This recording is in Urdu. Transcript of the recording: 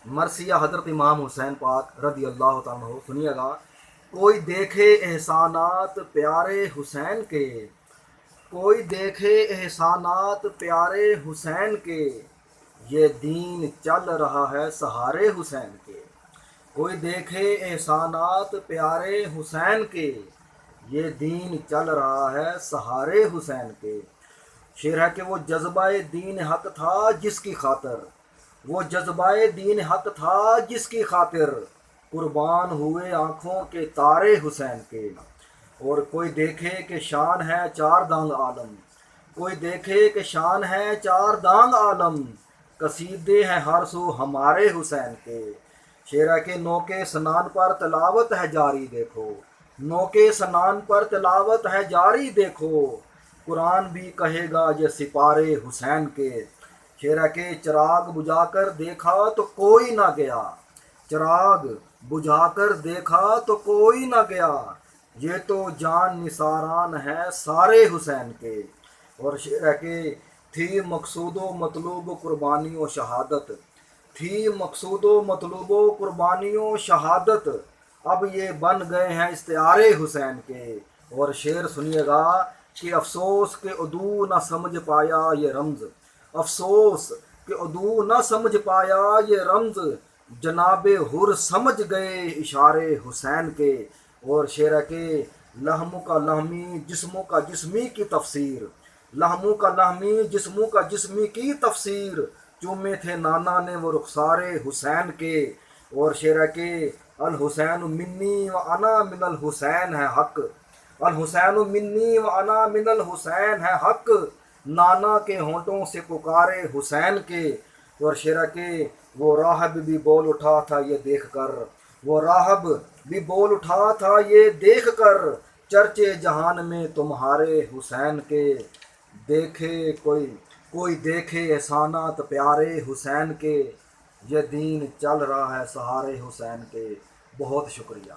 مرثیہ حضرت امام حسین پاک رضی اللہ تعالیٰ عنہ، سنیے گا۔ کوئی دیکھے احسانات پیارے حسین کے، کوئی دیکھے احسانات پیارے حسین کے، یہ دین چل رہا ہے سہارے حسین کے۔ کوئی دیکھے احسانات پیارے حسین کے، یہ دین چل رہا ہے سہارے حسین کے۔ شعر ہے کہ وہ جذبہ دین حق تھا جس کی خاطر، وہ جذبہ دین حق تھا جس کی خاطر قربان ہوئے آنکھوں کے تارے حسین کے۔ اور کوئی دیکھے کہ شان ہے چار دانگ عالم، کوئی دیکھے کہ شان ہے چار دانگ عالم، قصیدے ہیں ہر سو ہمارے حسین کے۔ شعر ہے کہ نوکے سنان پر تلاوت ہے جاری دیکھو، نوکے سنان پر تلاوت ہے جاری دیکھو، قرآن بھی کہے گا یہ سپارے حسین کے۔ شعر ہے کہ چراغ بجھا کر دیکھا تو کوئی نہ گیا، چراغ بجھا کر دیکھا تو کوئی نہ گیا، یہ تو جان نثاران ہے سارے حسین کے۔ اور شعر ہے کہ تھی مقصود و مطلوب قربانی و شہادت، تھی مقصود و مطلوب و قربانی و شہادت، اب یہ بن گئے ہیں استعارے حسین کے۔ اور شعر سنیے گا کہ افسوس کہ عدو نہ سمجھ پایا یہ رمز، افسوس کہ عدو نہ سمجھ پایا یہ رمز، جناب حر سمجھ گئے اشارے حسین کے۔ اور شعر ہے کہ لہم کا لہمی جسموں کا جسمی کی تفسیر، لہموں کا لہمی جسموں کا جسمی کی تفسیر، چومے تھے نانا نے وہ رخسارے حسین کے۔ اور شعر ہے کہ الحسین منی و انا من الحسین ہے حق، الحسین منی و انا من الحسین ہے حق، نانا کے ہونٹوں سے پکارے حسین کے۔ اور شعر ہے کہ وہ راہب بھی بول اٹھا تھا یہ دیکھ کر، وہ راہب بھی بول اٹھا تھا یہ دیکھ کر، چرچے جہان میں تمہارے حسین کے۔ دیکھے کوئی دیکھے احسانات پیارے حسین کے، یہ دین چل رہا ہے سہارے حسین کے۔ بہت شکریہ۔